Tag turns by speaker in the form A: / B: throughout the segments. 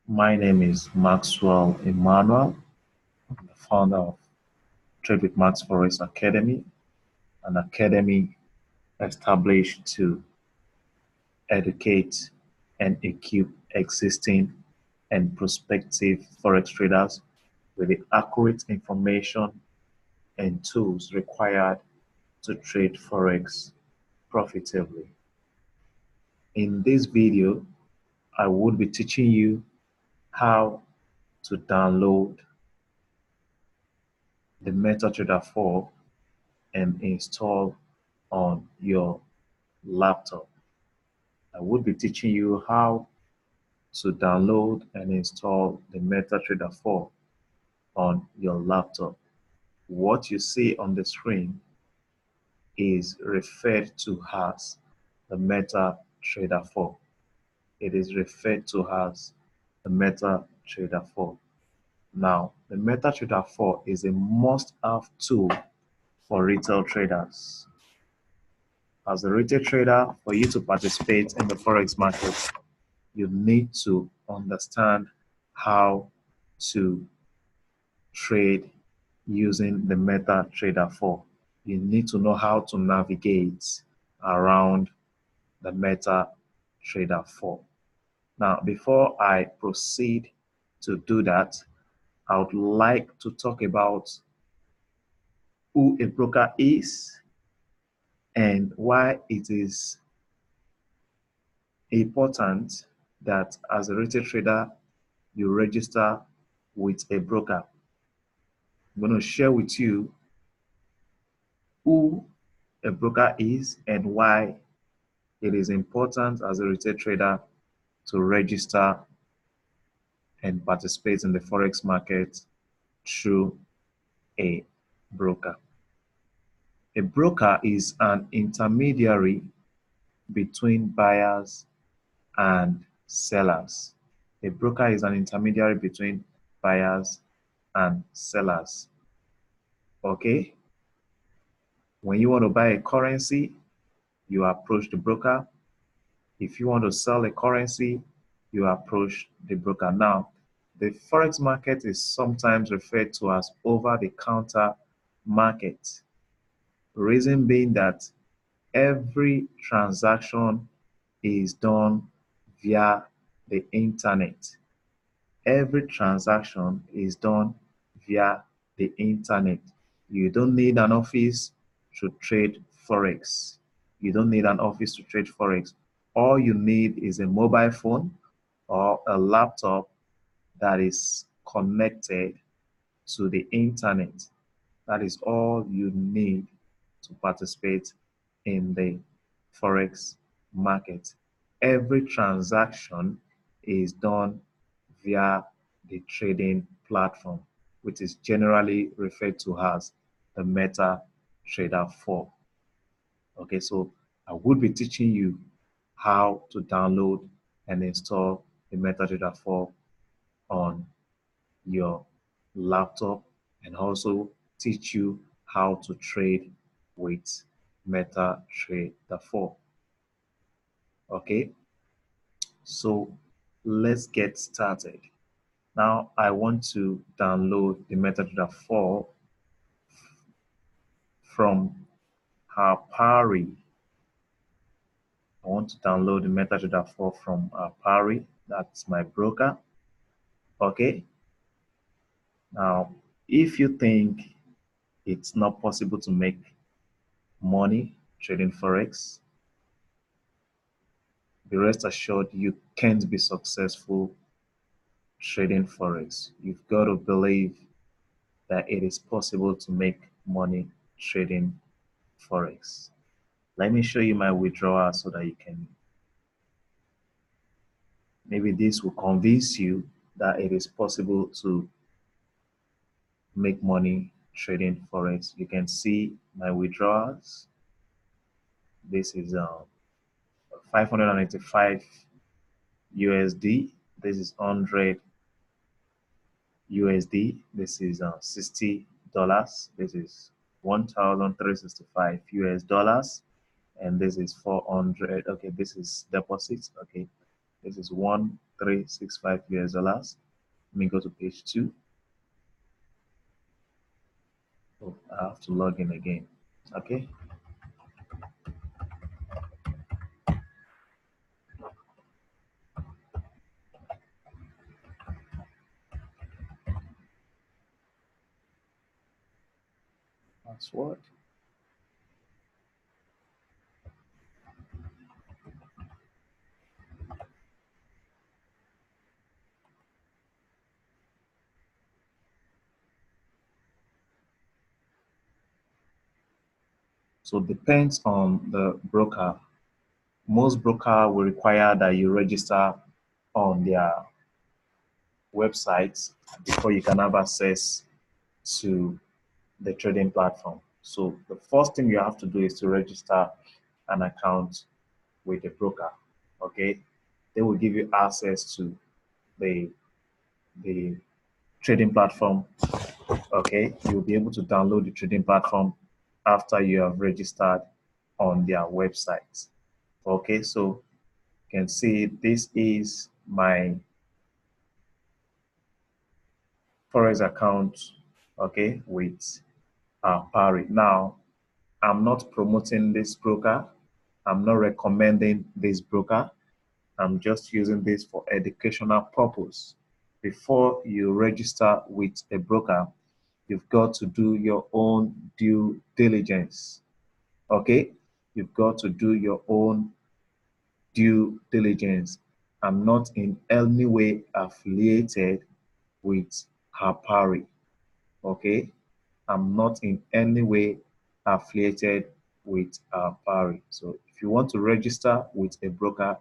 A: My name is Maxwell Emmanuel. I'm the founder of Trade with Max Forex Academy, an academy established to educate and equip existing and prospective Forex traders with the accurate information and tools required to trade Forex profitably. In this video, I would be teaching you how to download the MetaTrader 4 and install on your laptop. I would be teaching you how to download and install the MetaTrader 4 on your laptop. What you see on the screen is referred to as the MetaTrader 4. It is referred to as the MetaTrader 4. Now, the MetaTrader 4 is a must-have tool for retail traders. As a retail trader, for you to participate in the Forex market, you need to understand how to trade using the MetaTrader 4. You need to know how to navigate around the MetaTrader 4. Now, before I proceed to do that, I would like to talk about who a broker is and why it is important that as a retail trader, you register with a broker. I'm going to share with you who a broker is and why it is important as a retail trader to register and participate in the Forex market through a broker. A broker is an intermediary between buyers and sellers. A broker is an intermediary between buyers and sellers. Okay? When you want to buy a currency, you approach the broker. If you want to sell a currency, you approach the broker. Now, the Forex market is sometimes referred to as over-the-counter market. Reason being that every transaction is done via the internet. Every transaction is done via the internet. You don't need an office to trade Forex. You don't need an office to trade Forex. All you need is a mobile phone or a laptop that is connected to the internet. That is all you need to participate in the Forex market. Every transaction is done via the trading platform, which is generally referred to as the MetaTrader 4. Okay, so I would be teaching you how to download and install the MetaTrader 4 on your laptop and also teach you how to trade with MetaTrader 4. Okay, so let's get started. Now I want to download the MetaTrader 4 from Harpari. I want to download the MetaTrader 4 from Harpari. That's my broker. Okay. Now, if you think it's not possible to make money trading Forex, be rest assured you can't be successful trading Forex. You've got to believe that it is possible to make money trading Forex. Let me show you my withdrawal so that you can, maybe this will convince you that it is possible to make money trading Forex. You can see my withdrawals. This is 585 USD. This is 100 USD. This is $60. This is 1,365 US dollars. And this is 400. Okay, this is deposits. Okay, this is $365. Let me go to page 2. Oh, I have to log in again. Okay. Password. So it depends on the broker. Most broker will require that you register on their websites before you can have access to the trading platform. So the first thing you have to do is to register an account with a broker. Okay, they will give you access to the trading platform. Okay, you'll be able to download the trading platform after you have registered on their website. Okay, so you can see this is my Forex account, okay, with Pari. Now, I'm not promoting this broker. I'm not recommending this broker. I'm just using this for educational purpose. Before you register with a broker, you've got to do your own due diligence. Okay? You've got to do your own due diligence. I'm not in any way affiliated with Harpari. Okay? I'm not in any way affiliated with Harpari. So if you want to register with a broker,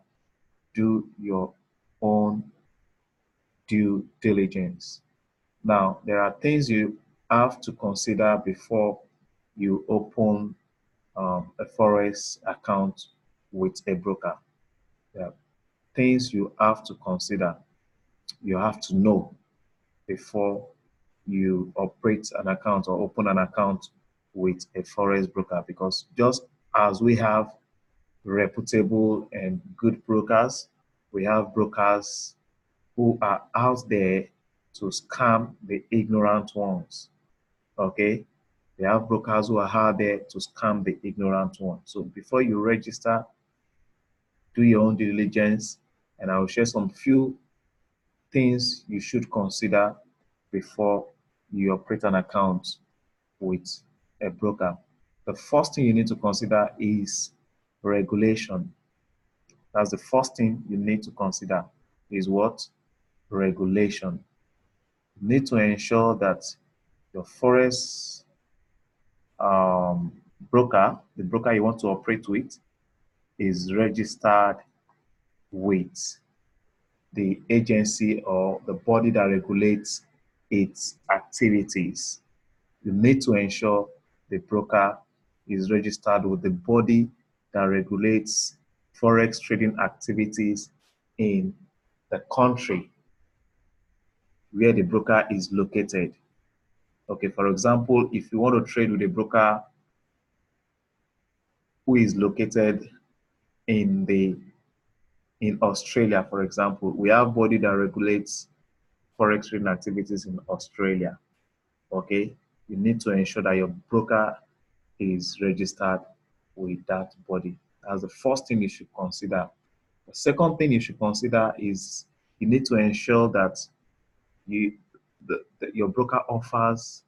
A: do your own due diligence. Now, there are things you have to consider before you open a Forex account with a broker. There are things you have to consider, you have to know before you operate an account or open an account with a Forex broker, because just as we have reputable and good brokers, we have brokers who are out there to scam the ignorant ones. Okay? We have brokers who are out there to scam the ignorant ones. So before you register, do your own due diligence, and I will share some few things you should consider before you operate an account with a broker. The first thing you need to consider is regulation. That's the first thing you need to consider is what? Regulation. You need to ensure that your Forex broker, the broker you want to operate with, is registered with the agency or the body that regulates its activities. You need to ensure the broker is registered with the body that regulates Forex trading activities in the country where the broker is located. Okay, for example, if you want to trade with a broker who is located in Australia, for example, we have body that regulates Forex trading activities in Australia. Okay, you need to ensure that your broker is registered with that body. That's the first thing you should consider. The second thing you should consider is you need to ensure that your broker offers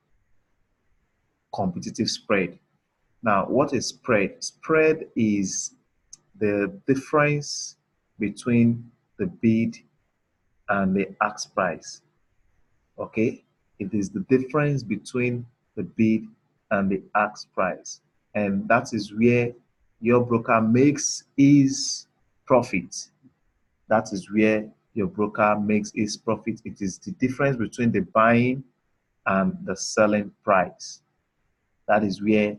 A: competitive spread. Now, what is spread? Spread is the difference between the bid and the ask price. Okay? It is the difference between the bid and the ask price. And that is where your broker makes his profit. That is where your broker makes his profit. It is the difference between the buying and the selling price. That is where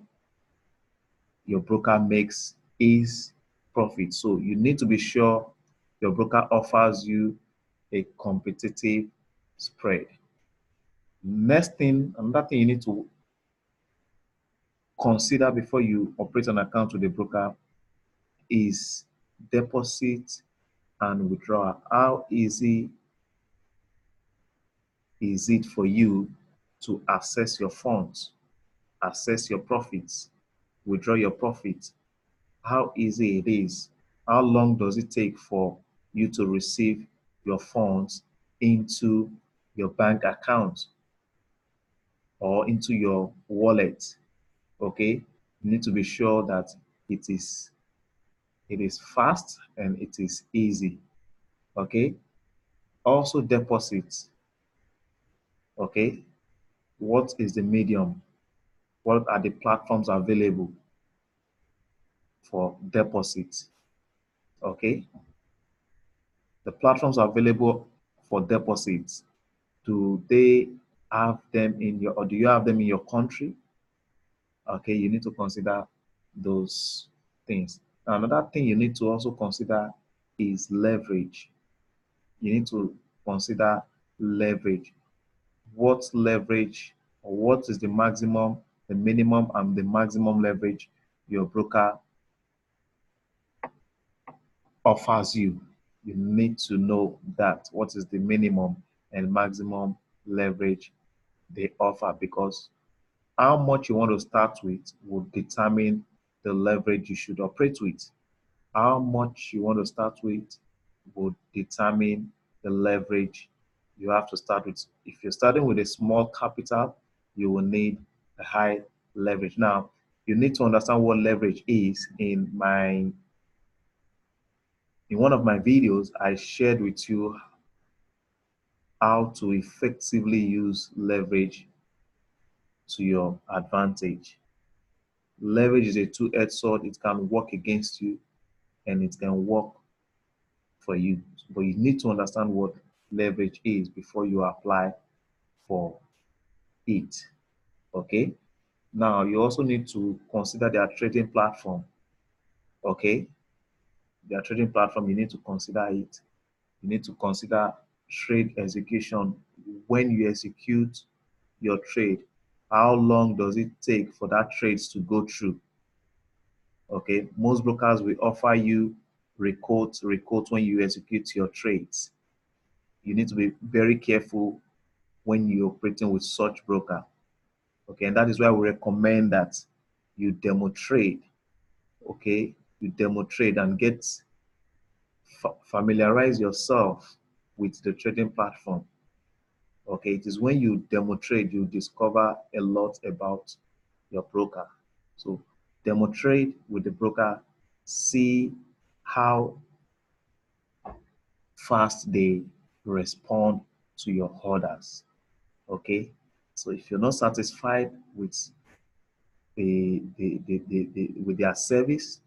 A: your broker makes his profit. So you need to be sure your broker offers you a competitive spread. Next thing, another thing you need to consider before you operate an account with a broker is deposit and withdrawal. How easy is it for you to access your funds, access your profits, withdraw your profits? How easy it is? How long does it take for you to receive your funds into your bank account or into your wallet? Okay, you need to be sure that it is fast and it is easy. Okay, also deposits. Okay, what is the medium? What are the platforms available for deposits? Okay, the platforms available for deposits, do they have them in your, or do you have them in your country? Okay, you need to consider those things. Another thing you need to also consider is leverage. You need to consider leverage. What leverage, or what is the maximum, the minimum, and the maximum leverage your broker offers you? You need to know that what is the minimum and maximum leverage they offer, because how much you want to start with will determine the leverage you should operate with. How much you want to start with will determine the leverage you have to start with. If you're starting with a small capital, you will need a high leverage. Now, you need to understand what leverage is. In one of my videos, I shared with you how to effectively use leverage to your advantage. Leverage is a two-edged sword. It can work against you and it can work for you. But you need to understand what leverage is before you apply for it. Okay? Now, you also need to consider their trading platform. Okay? Their trading platform, you need to consider it. You need to consider trade execution. When you execute your trade, how long does it take for that trades to go through? Okay, most brokers will offer you requote when you execute your trades. You need to be very careful when you're operating with such broker. Okay, and that is why we recommend that you demo trade. Okay, you demo trade and get familiarize yourself with the trading platform. Okay, it is when you demo trade you discover a lot about your broker. So demo trade with the broker, see how fast they respond to your orders. Okay, so if you're not satisfied with with their service,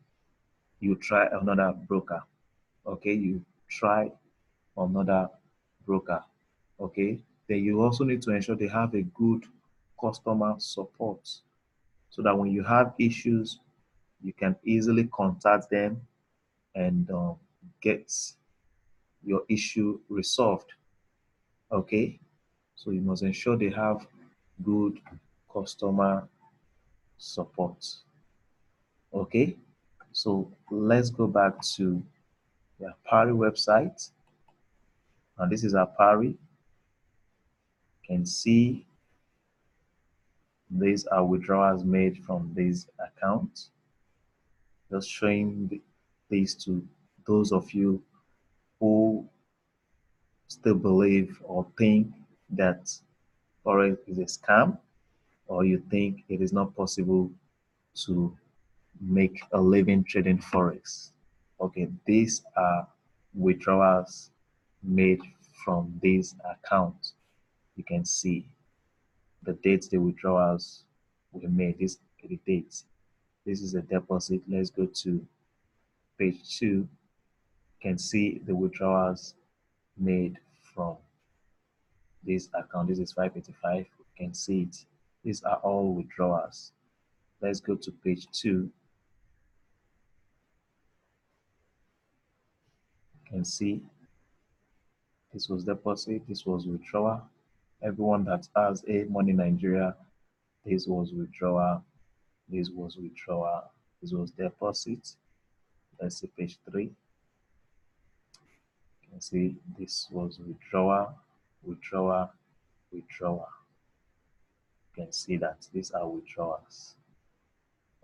A: you try another broker. Okay, you try another broker. Okay, then you also need to ensure they have a good customer support, so that when you have issues, you can easily contact them and get your issue resolved. Okay, so you must ensure they have good customer support. Okay, so let's go back to the Apari website. And this is Apari. You can see these are withdrawals made from this account. Just showing these to those of you who still believe or think that Forex is a scam, or you think it is not possible to make a living trading Forex. Okay, these are withdrawals made from this account. You can see the dates the withdrawals were made. These are the dates. This is a deposit. Let's go to page 2. You can see the withdrawals made from this account. This is 585. You can see it. These are all withdrawals. Let's go to page 2. You can see this was deposit, this was withdrawal. Everyone that has a Money Nigeria, this was withdrawal, this was withdrawal, this was deposit. Let's see page 3. can see this was withdrawal, withdrawal, withdrawal. You can see that these are withdrawals.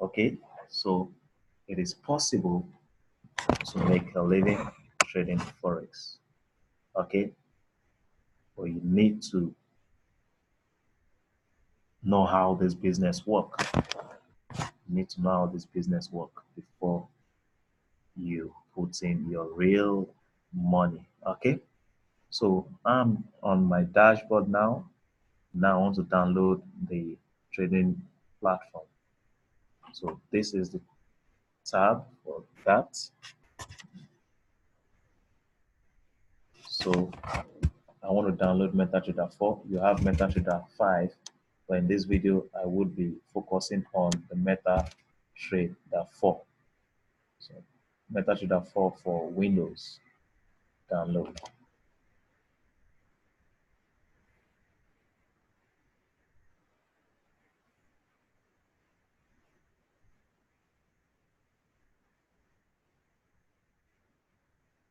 A: Okay, so it is possible to make a living trading Forex. Okay, but you need to know how this business work. You need to know how this business work before you put in your real money. Okay, so I'm on my dashboard now. Now I want to download the trading platform. So this is the tab for that. So I want to download MetaTrader 4. You have MetaTrader 5, but in this video I would be focusing on the MetaTrader 4. So MetaTrader 4 for Windows download.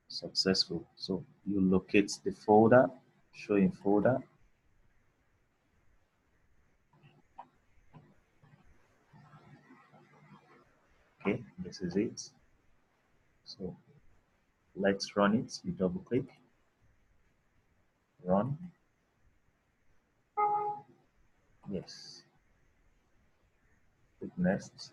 A: Successful. So you locate the folder, showing folder. Okay, this is it. So let's run it. You double click, run. Yes. Click next.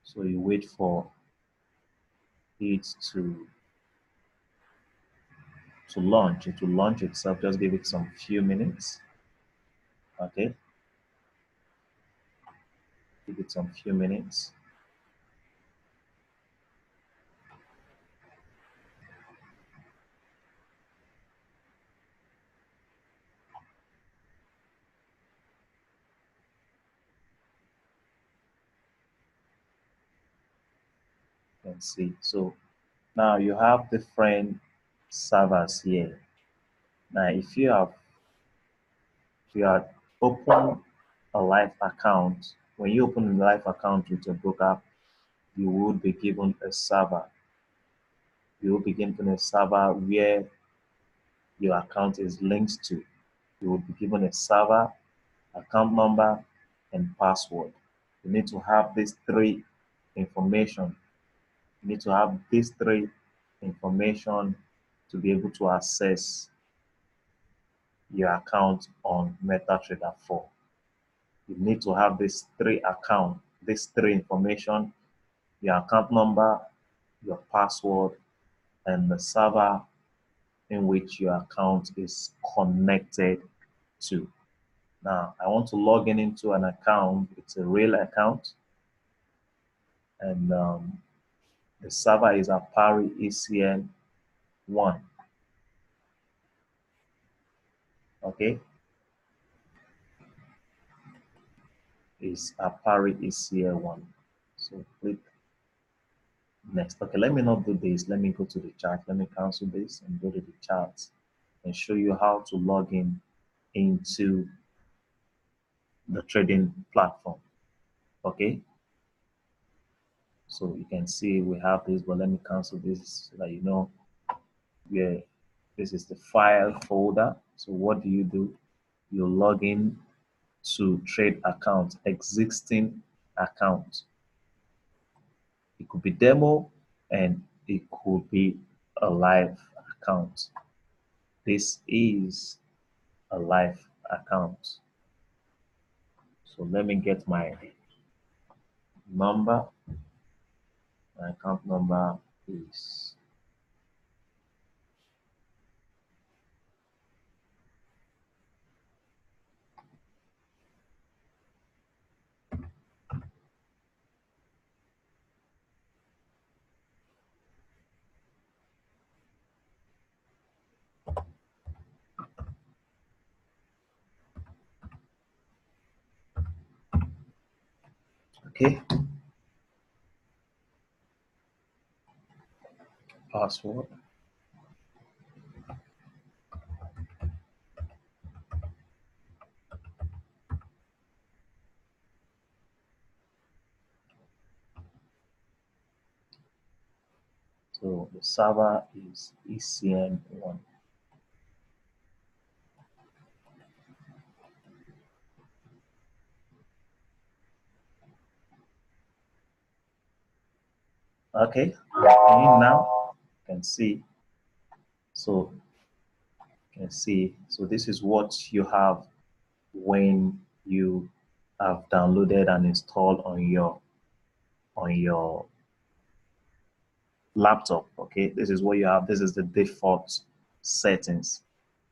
A: So you wait for it to launch. It will launch itself. Just give it some few minutes. Okay. Give it some few minutes. You can see. So now you have different servers here. Now if you are open a live account, when you open a live account with your broker, you would be given a server. You will be given a server where your account is linked to. You will be given a server, account number, and password. You need to have these three information. You need to have these three information to be able to access your account on MetaTrader 4. You need to have these three information, your account number, your password, and the server in which your account is connected to. Now, I want to log in into an account. It's a real account, and the server is Apari ECN1. Okay, is Apari ECN1. So click next. Okay, let me not do this. Let me go to the chart. Let me cancel this and go to the chart and show you how to log in into the trading platform. Okay, so you can see we have this, but let me cancel this so that you know where this is the file folder. So what do? You log in to trade account, existing account. It could be demo and it could be a live account. This is a live account. So let me get my number. My account number is Okay, password. So the server is ECN1. Okay, in now you can see. So you can see. So this is what you have when you have downloaded and installed on your laptop. Okay, this is what you have. This is the default settings.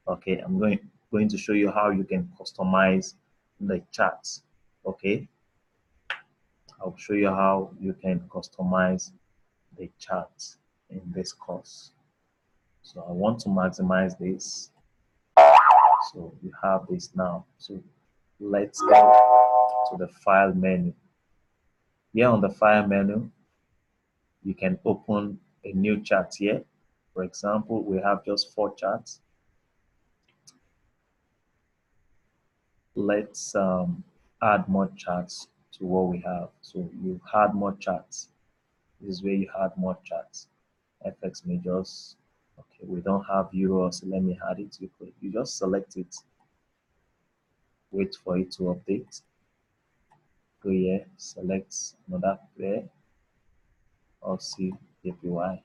A: Okay, I'm going to show you how you can customize the charts. Okay, I'll show you how you can customize the charts in this course. So I want to maximize this. So you have this now. So let's go to the file menu. Here on the file menu, you can open a new chart here. For example, we have just 4 charts. Let's add more charts to what we have. So you add more charts. This is where you add more charts. FX majors. Okay, we don't have euros, so let me add it. You just select it. Wait for it to update. Go here, select another pair or see APY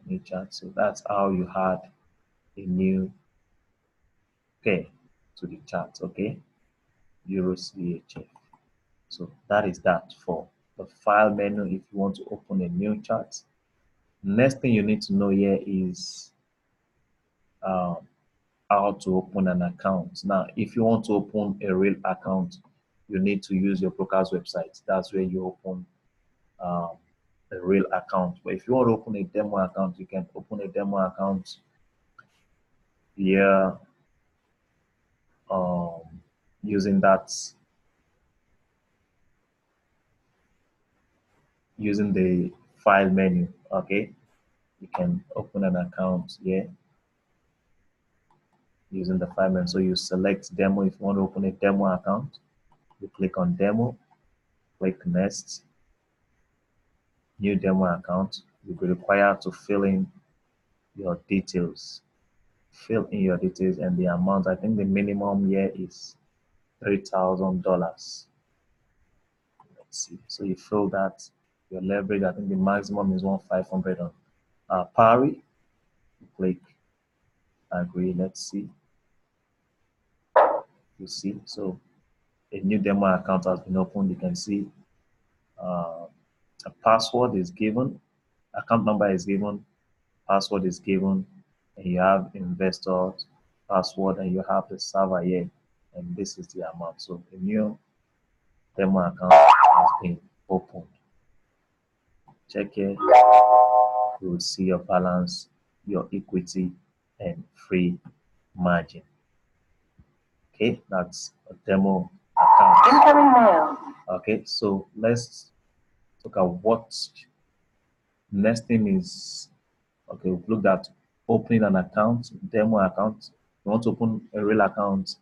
A: new chart. So that's how you add a new pair to the chart. Okay, Euro CHF. So that is that for the file menu. If you want to open a new chart, next thing you need to know here is um, how to open an account. Now, if you want to open a real account, you need to use your broker's website. That's where you open um, a real account. But if you want to open a demo account, you can open a demo account here um, using the file menu. Okay, you can open an account here using the file menu. So you select demo. If you want to open a demo account, you click on demo, click next, new demo account. You'll be required to fill in your details. Fill in your details and the amount. I think the minimum here is $3,000. Let's see. So you fill that. Your leverage, I think the maximum is 1,500 on pari. Click agree. Let's see. You see. So a new demo account has been opened. You can see a password is given, account number is given, password is given, and you have investors password, and you have the server here, and this is the amount. So a new demo account has been opened. Check here, you will see your balance, your equity, and free margin. Okay, that's a demo account. Incoming mail. Okay, so let's look at what next thing is. Okay, we've looked at opening an account, demo account. You want to open a real account,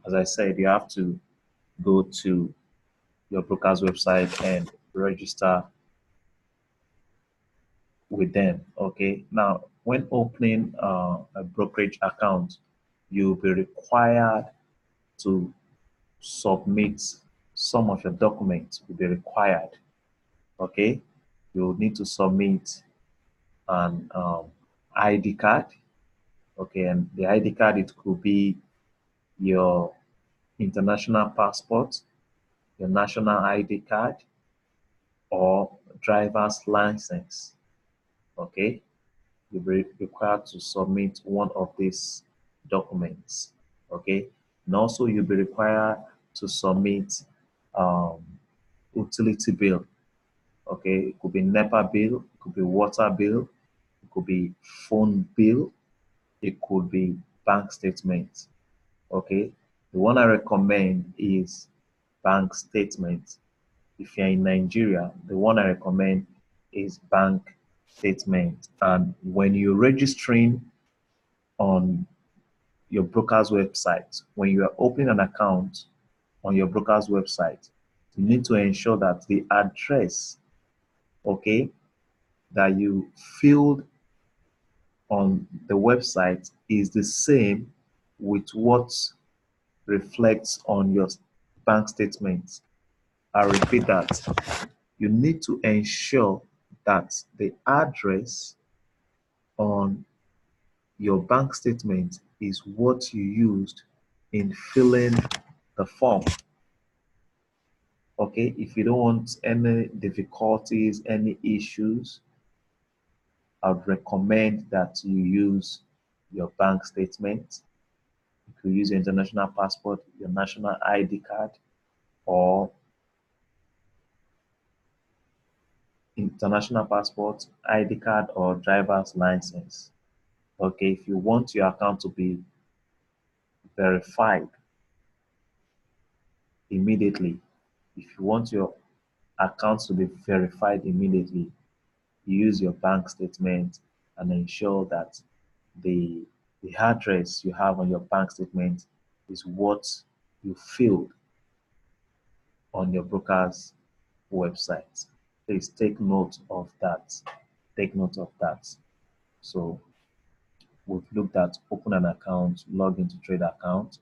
A: as I said, you have to go to your broker's website and register with them. Okay, now when opening a brokerage account, you'll be required to submit some of your documents. Will be required. Okay, you'll need to submit an ID card. Okay, and the ID card, it could be your international passport, your national ID card, or driver's license. Okay, you'll be required to submit one of these documents. Okay, and also you'll be required to submit um, utility bill. Okay, it could be NEPA bill, it could be water bill, it could be phone bill, it could be bank statement. Okay, the one I recommend is bank statement. If you're in Nigeria, the one I recommend is bank statement. And when you're registering on your broker's website, when you are opening an account on your broker's website, you need to ensure that the address, okay, that you filled on the website is the same with what reflects on your bank statement. I repeat that. You need to ensure that the address on your bank statement is what you used in filling the form. Okay, if you don't want any difficulties, any issues, I would recommend that you use your bank statement. You could use your international passport, your national ID card, or international passport, ID card, or driver's license. Okay, if you want your account to be verified immediately, if you want your account to be verified immediately, you use your bank statement and ensure that the address you have on your bank statement is what you filled on your broker's website. Please take note of that. Take note of that. So we've looked at open an account, log into trade account.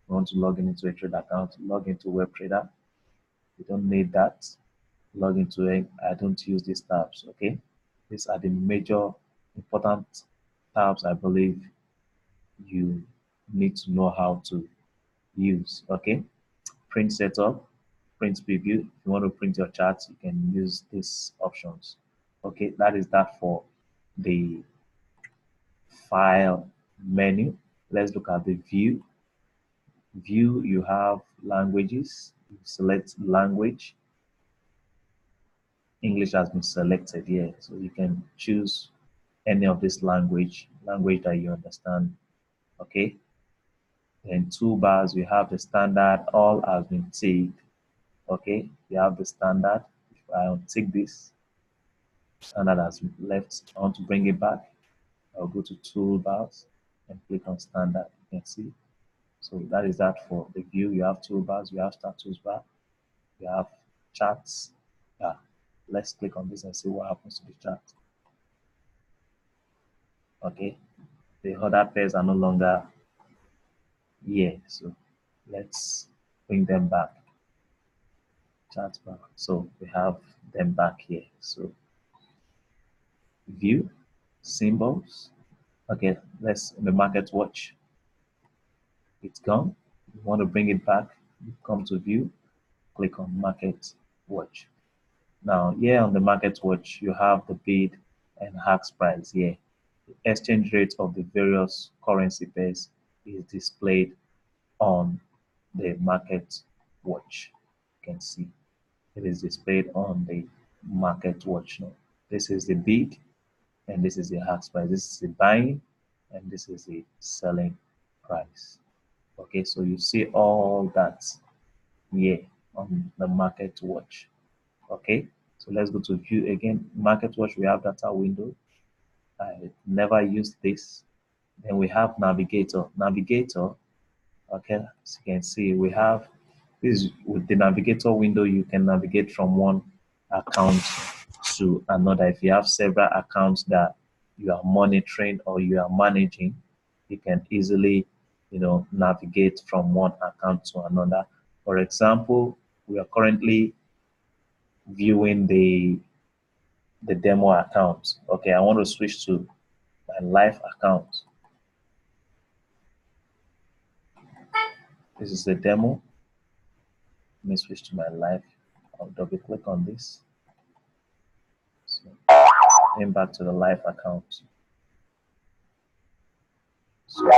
A: You want to log into a trade account, log into web trader. You don't need that. Log into it. I don't use these tabs. Okay, these are the major important tabs I believe you need to know how to use. Okay, print setup, print preview. If you want to print your charts, you can use these options. Okay, that is that for the file menu. Let's look at the view. View, you have languages. You select language. English has been selected here, so you can choose any of this language that you understand. Okay, then toolbars, we have the standard, all has been ticked. Okay, you have the standard. If I untick this, standard has been left. I want to bring it back. I'll go to toolbars and click on standard. You can see. So that is that for the view. You have toolbars, you have status bar, you have charts. Yeah, let's click on this and see what happens to the chart. Okay, the other pairs are no longer here, so let's bring them back. Chart back. So we have them back here. So view, symbols. Okay, let's the market watch. It's gone. You want to bring it back, you come to view, click on market watch. Now here on the market watch, you have the bid and ask price here. The exchange rate of the various currency pairs is displayed on the market watch. You can see it is displayed on the market watch now. This is the bid and this is the ask price. This is the buying and this is the selling price. Okay, so you see all that here on the market watch. Okay, so let's go to view again. Market watch, we have data window. I never used this. Then we have navigator. Navigator, okay, as you can see, we have this with the navigator window. You can navigate from one account to another. If you have several accounts that you are monitoring or you are managing, you can easily, navigate from one account to another. For example, we are currently viewing the demo account. Okay, I want to switch to my live account. This is the demo. Let me switch to my live. I'll double click on this. So, going back to the live account. So,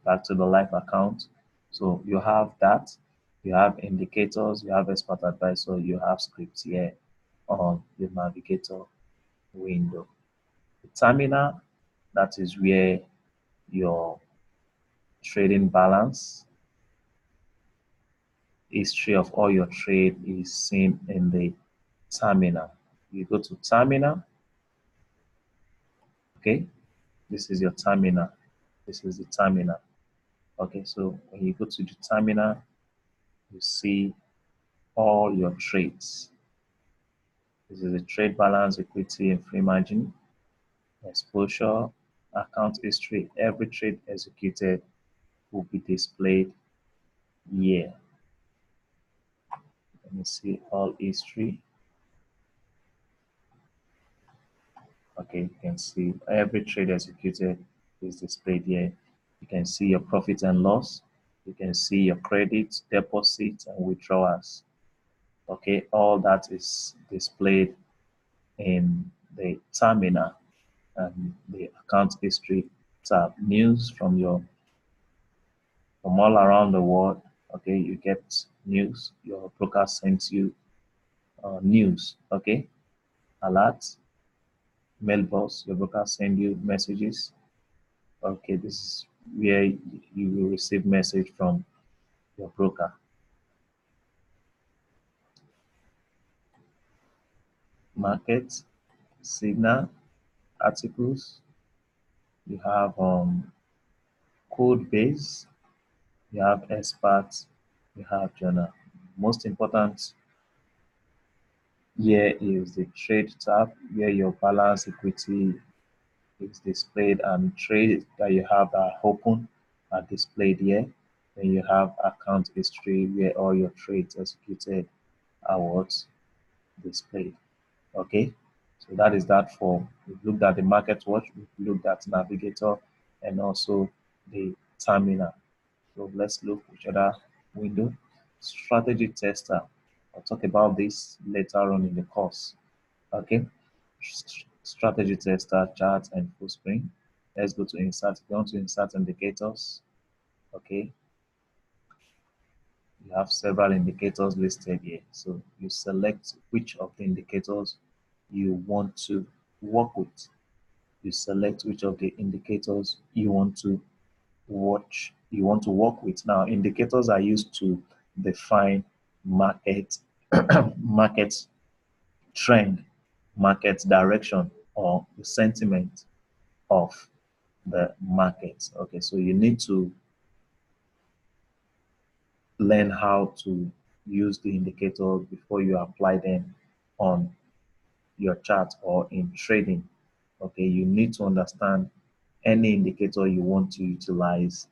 A: back to the live account. So you have that. You have indicators. You have expert advisor. You have scripts here on the navigator window. The terminal, that is where your trading balance history of all your trade is seen in the terminal. You go to terminal. Okay, this is your terminal. This is the terminal. Okay, so when you go to the terminal, you see all your trades. This is the trade balance, equity, and free margin, exposure, account history. Every trade executed will be displayed here. Let me see all history. Okay, you can see every trade executed is displayed here. You can see your profit and loss. You can see your credits, deposits, and withdrawals. Okay, all that is displayed in the terminal and the account history tab. News from all around the world. Okay, you get news. Your broker sends you news. Okay, alerts, mailbox. Your broker send you messages. Okay, this is where you will receive message from your broker. Market, signal, articles. You have code base. You have experts. You have journal. Most important here is the trade tab, where your balance equity is displayed and trades that you have that are open are displayed here. Then you have account history, where all your trades executed are what's displayed. Okay, so that is that for we've looked at the market watch, we've looked at navigator, and also the terminal. So let's look which other window. Strategy tester. I'll talk about this later on in the course. Okay, strategy tester, chart, and full screen. Let's go to insert. If you want to insert indicators, okay, you have several indicators listed here. So you select which of the indicators you want to work with. You select which of the indicators you want to work with. Now, indicators are used to define market market trend, market direction, or the sentiment of the market. Okay, so you need to learn how to use the indicators before you apply them on your chart or in trading. Okay, you need to understand any indicator you want to utilize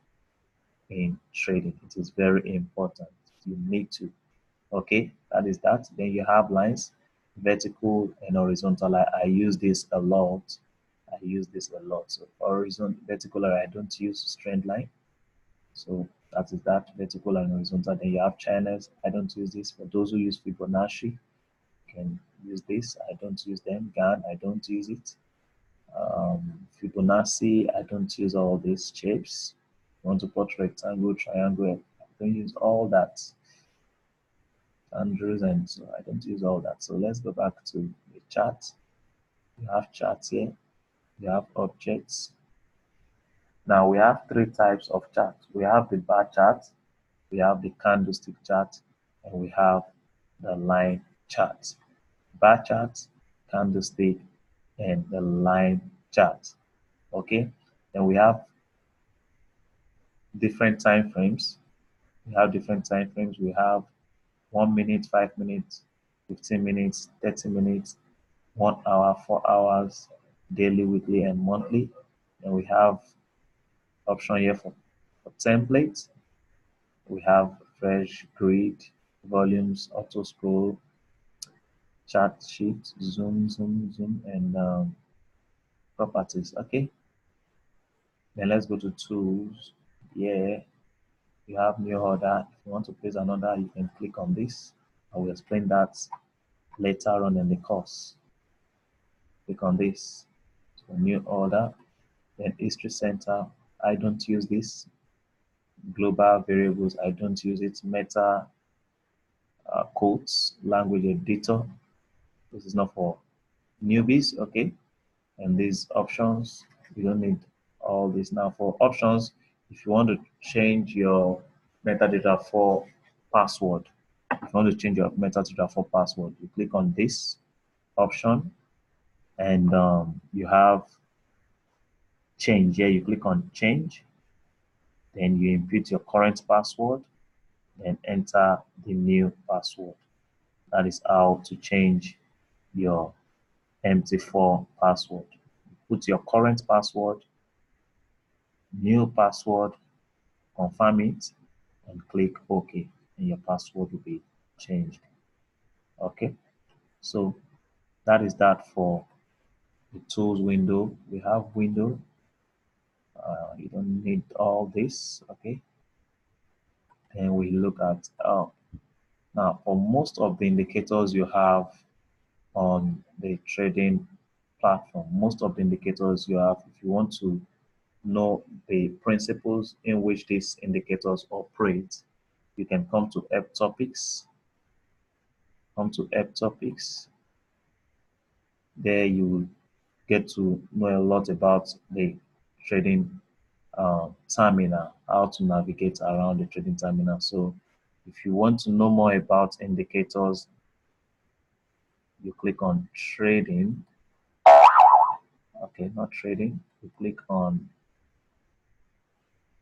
A: in trading. It is very important. You need to. Okay, that is that. Then you have lines, vertical and horizontal. I use this a lot. I use this a lot. So horizontal, vertical, I don't use straight line. So that is that, vertical and horizontal. Then you have channels. I don't use this. For those who use Fibonacci, can use this. I don't use them. Gann, I don't use it. Fibonacci, I don't use all these shapes. You want to put rectangle, triangle, I don't use all that. Andrews, and so I don't use all that. So let's go back to the chart. You have charts here. You have objects. Now we have three types of chart. We have the bar chart, we have the candlestick chart, and we have the line chart. Bar chart, candlestick, and the line chart. Okay, then we have different time frames. We have different time frames. We have 1 minute, 5 minutes, 15 minutes, 30 minutes, 1 hour, 4 hours, daily, weekly, and monthly. And we have option here for templates. We have fresh grid, volumes, auto scroll, chart sheet, zoom, and properties. Okay. Then let's go to tools. Yeah, you have new order. If you want to place an order, you can click on this. I will explain that later on in the course. Click on this. So new order. Then history center. I don't use this. Global variables. I don't use it. Meta codes, language editor. This is not for newbies. Okay. And these options, you don't need all this. Now for options, if you want to change your metadata for password, you want to change your MetaTrader 4 password, you click on this option, and you have change here. You click on change, then you input your current password, then enter the new password. That is how to change your MT4 password. Put your current password, new password, confirm it, and click OK, and your password will be changed. Okay, so that is that for the tools window. We have window. You don't need all this. Okay, and we look at now for most of the indicators you have on the trading platform, most of the indicators you have, if you want to know the principles in which these indicators operate, you can come to App Topics. Come to App Topics. There you will get to know a lot about the trading terminal, how to navigate around the trading terminal. So if you want to know more about indicators, you click on trading. Okay, not trading. You click on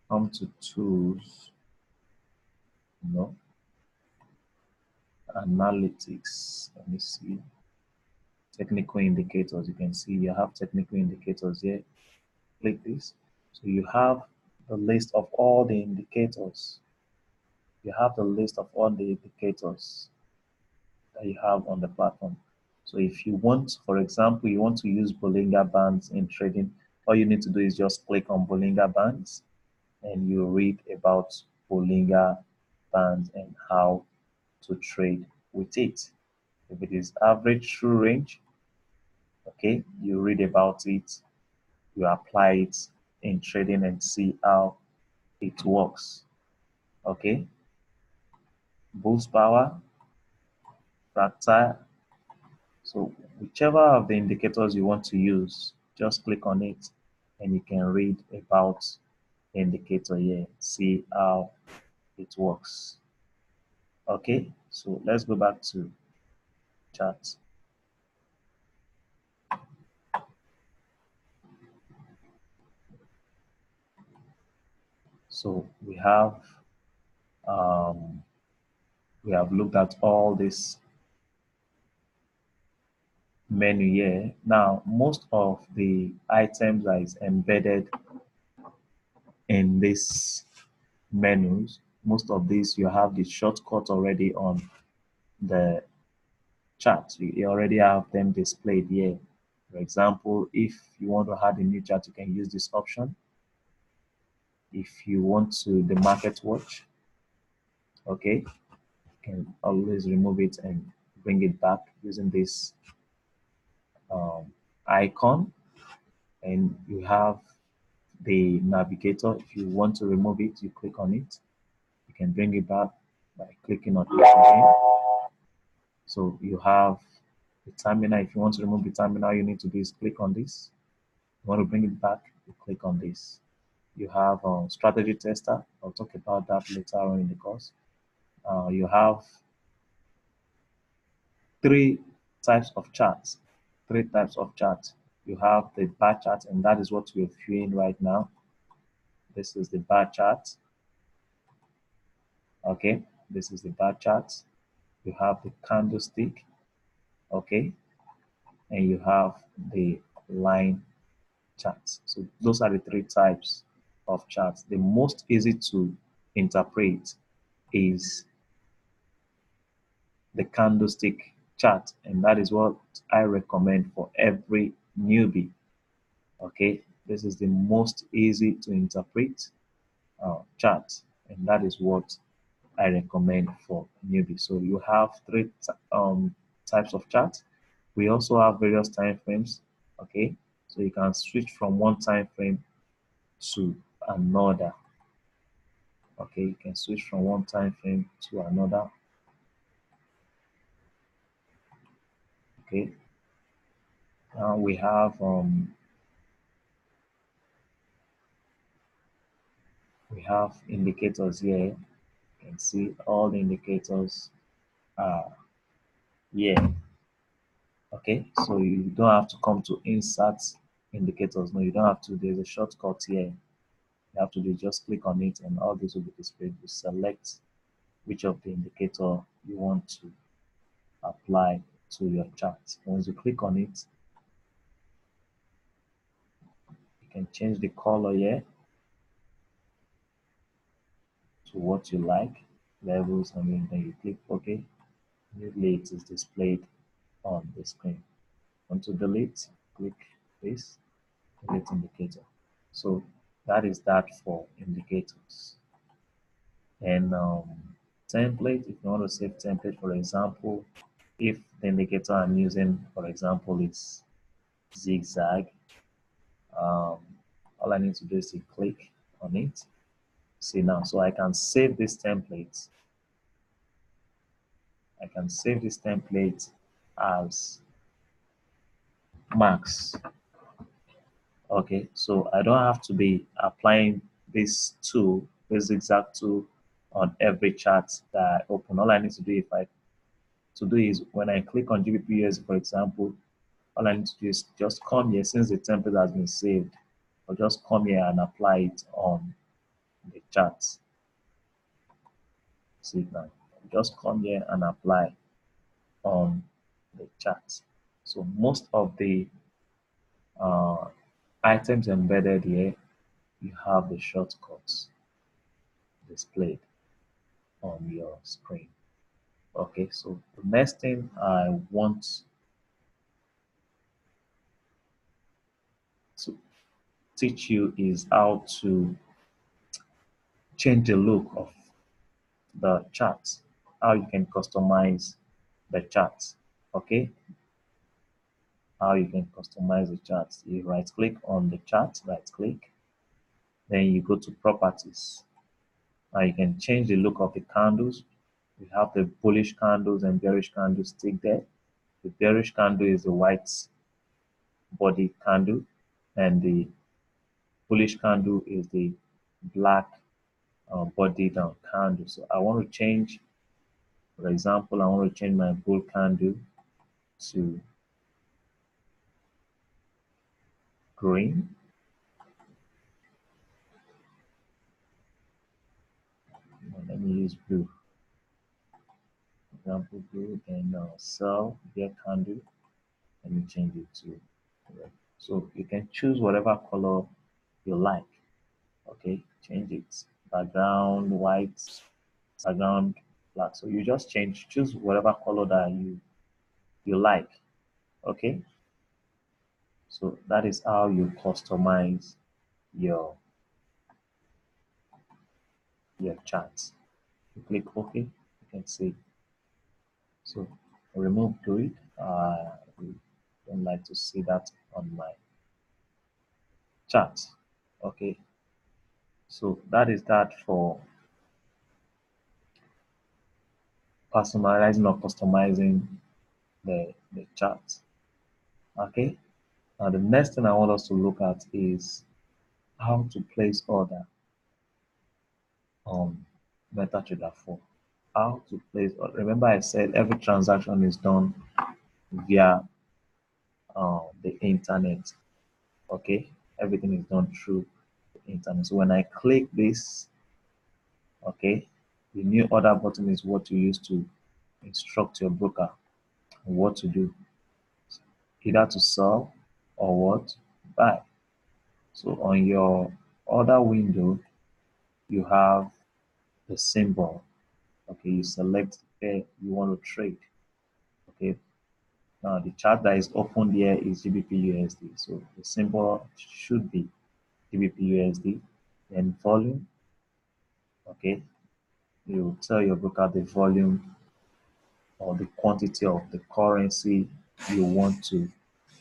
A: come to tools, analytics. Let me see. Technical indicators. You can see you have technical indicators here. Click this. So you have the list of all the indicators. You have the list of all the indicators that you have on the platform. So if you want, for example, you want to use Bollinger Bands in trading, all you need to do is just click on Bollinger Bands and you read about Bollinger Bands and how to trade with it. If it is average true range, okay, you read about it, you apply it in trading and see how it works. Okay, boost power, fractal. So whichever of the indicators you want to use, just click on it and you can read about the indicator here, see how it works. Okay, so let's go back to chart. So we have looked at all this menu here. Now, most of the items that is embedded in this menus, most of these you have the shortcut already on the chart. You already have them displayed here. For example, if you want to add a new chart, you can use this option. If you want to the market watch, okay, you can always remove it and bring it back using this icon. And you have the navigator. If you want to remove it, you click on it. You can bring it back by clicking on it again. So you have the terminal. If you want to remove the terminal, all you need to do is click on this. You want to bring it back, you click on this. You have strategy tester. I'll talk about that later on in the course. You have three types of charts. Three types of charts. You have the bar chart, and that is what we're viewing right now. This is the bar chart. Okay, this is the bar chart. You have the candlestick. Okay, and you have the line charts. So those are the three types of charts. The most easy to interpret is the candlestick chart, and that is what I recommend for every newbie. Okay, this is the most easy to interpret chart, and that is what I recommend for newbie. So you have three types of charts. We also have various time frames. Okay, so you can switch from one time frame to another. Okay, you can switch from one time frame to another. Okay, now we have indicators here. You can see all the indicators yeah. Okay, so you don't have to come to insert indicators. No, you don't have to. There's a shortcut here. You have to do just click on it, and all this will be displayed. You select which of the indicator you want to apply to your chart. Once you click on it, you can change the color here to what you like, levels, and then you click OK. Immediately it is displayed on the screen. Want to delete? Click this, delete indicator. So that is that for indicators. And template, if you want to save template, for example, if the indicator I'm using, for example, is zigzag, all I need to do is to click on it. See now, so I can save this template. I can save this template as max. Okay, so I don't have to be applying this tool, this exact tool, on every chart that I open. All I need to do is when I click on GBP, for example, all I need to do is just come here, since the template has been saved, I'll just come here and apply it on the chart. See it now. Just come here and apply on the chart. So most of the items embedded here, you have the shortcuts displayed on your screen. Okay, so the next thing I want to teach you is how to change the look of the chart, how you can customize the chart. Okay, how you can customize the chart. You right click on the chart, right click, then you go to properties. Now you can change the look of the candles. We have the bullish candles and bearish candles stick there. The bearish candle is the white body candle, and the bullish candle is the black body down candle. So I want to change, for example, I want to change my bull candle to green. Let me use blue. For example, blue, and sell their candle. Let me change it to red. So you can choose whatever color you like. Okay, change it. Background white, background black. So you just choose whatever color that you like. Okay, so that is how you customize your charts. You click OK, you can see. So remove grid. I don't like to see that on my chart. Okay, so that is that for personalizing or customizing the chart. Okay, now the next thing I want us to look at is how to place order on MetaTrader 4. How to place order. Remember I said every transaction is done via the internet. Okay, everything is done through the internet. So when I click this, okay, the new order button is what you use to instruct your broker on what to do, either to sell or what buy. So on your order window, you have the symbol. Okay, you select where you want to trade. Okay, now the chart that is open there is GBP/USD. So the symbol should be GBP/USD. Then volume. Okay, you tell your broker the volume or the quantity of the currency you want to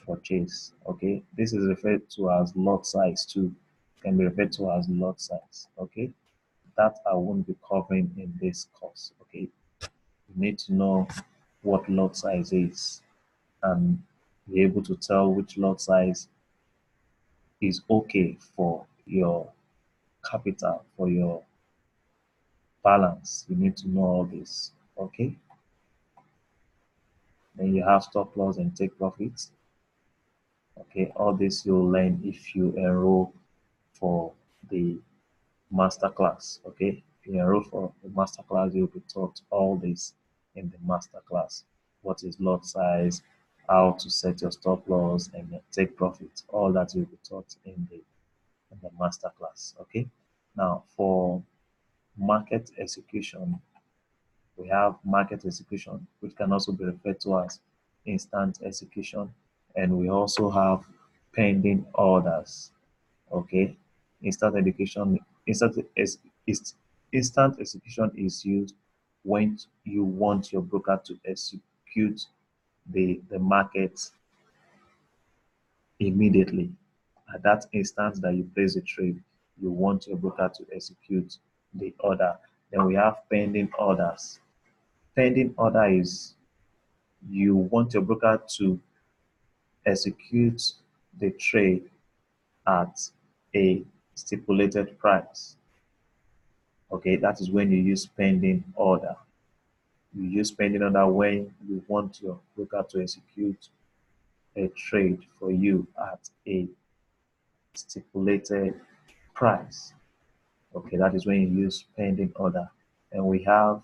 A: purchase. Okay, this is referred to as lot size too. Can be referred to as lot size. Okay, that I won't be covering in this course. Okay, you need to know what lot size is and be able to tell which lot size is okay for your capital, for your balance. You need to know all this. Okay, Then you have stop loss and take profits. Okay, all this you'll learn if you enroll for the masterclass. Okay, if you enroll for the masterclass, you'll be taught all this in the masterclass. What is lot size, how to set your stop loss and take profit. All that you'll be taught in the masterclass. Okay, now for market execution, we have market execution, which can also be referred to as instant execution, and we also have pending orders. Okay, instant execution, instant execution is used when you want your broker to execute the market immediately. At that instant that you place the trade, you want your broker to execute the order. Then we have pending orders. Pending order is you want your broker to execute the trade at a stipulated price. Okay, that is when you use pending order. You use pending order when you want your broker to execute a trade for you at a stipulated price. Okay, that is when you use pending order. And we have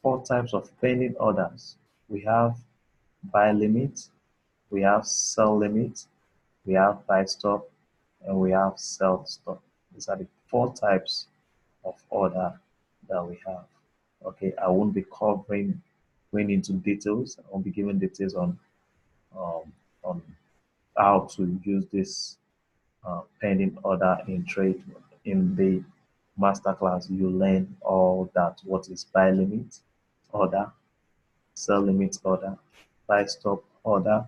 A: 4 types of pending orders. We have buy limit, we have sell limit, we have buy stop, and we have sell stop. These are the 4 types of order that we have. Okay, I won't be going into details. I won't be giving details on how to use this pending order in trade. In the masterclass, you learn all that. What is buy limit order, sell limit order, buy stop order,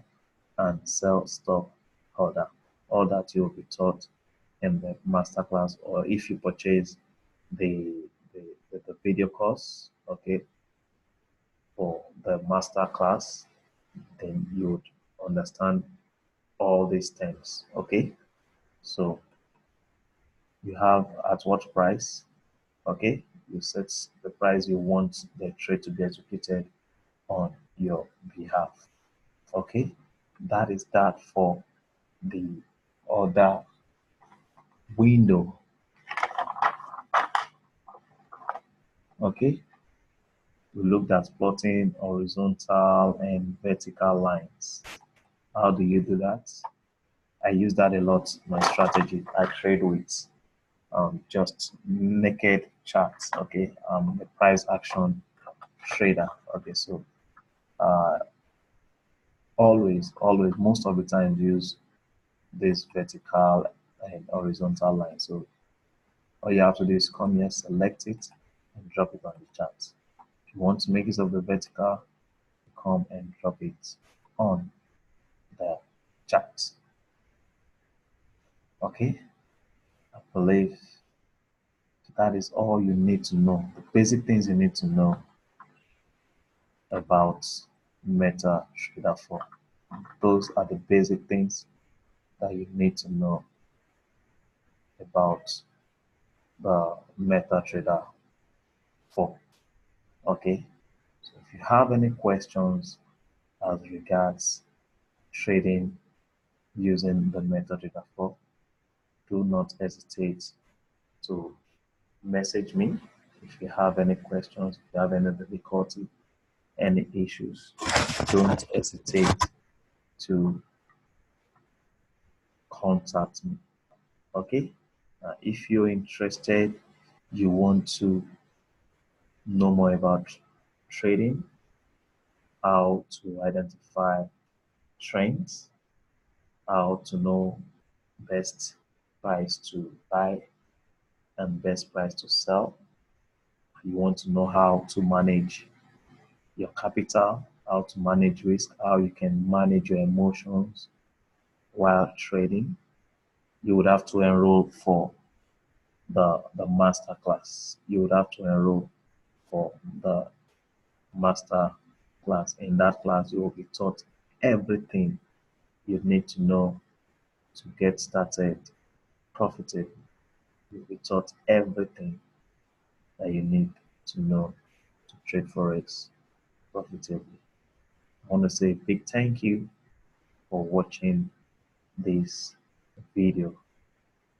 A: and sell stop order. All that you'll be taught in the masterclass, or if you purchase the, the video course, okay, for the masterclass, then you would understand all these things. Okay, so you have at what price, okay, you set the price you want the trade to be executed on your behalf. Okay, that is that for the order window. Okay, we looked at plotting horizontal and vertical lines. How do you do that? I use that a lot in my strategy. I trade with just naked charts. Okay, a price action trader. Okay, so uh, always, most of the time use this vertical and horizontal line. So all you have to do is come here, select it, and drop it on the chart. If you want to make use of the vertical, come and drop it on the chart. Okay, I believe that is all you need to know. The basic things you need to know about MetaTrader 4. Those are the basic things that you need to know about the MetaTrader 4. Okay, so if you have any questions as regards trading using the MetaTrader 4, do not hesitate to message me. If you have any questions, if you have any difficulty, any issues, don't hesitate to contact me. Okay, if you're interested, you want to know more about trading, how to identify trends, how to know best price to buy and best price to sell. You want to know how to manage your capital, how to manage risk, how you can manage your emotions while trading. You would have to enroll for the master class. You would have to enroll for the master class. In that class, you will be taught everything you need to know to get started profitably. You'll be taught everything that you need to know to trade Forex profitably. I want to say a big thank you for watching this video.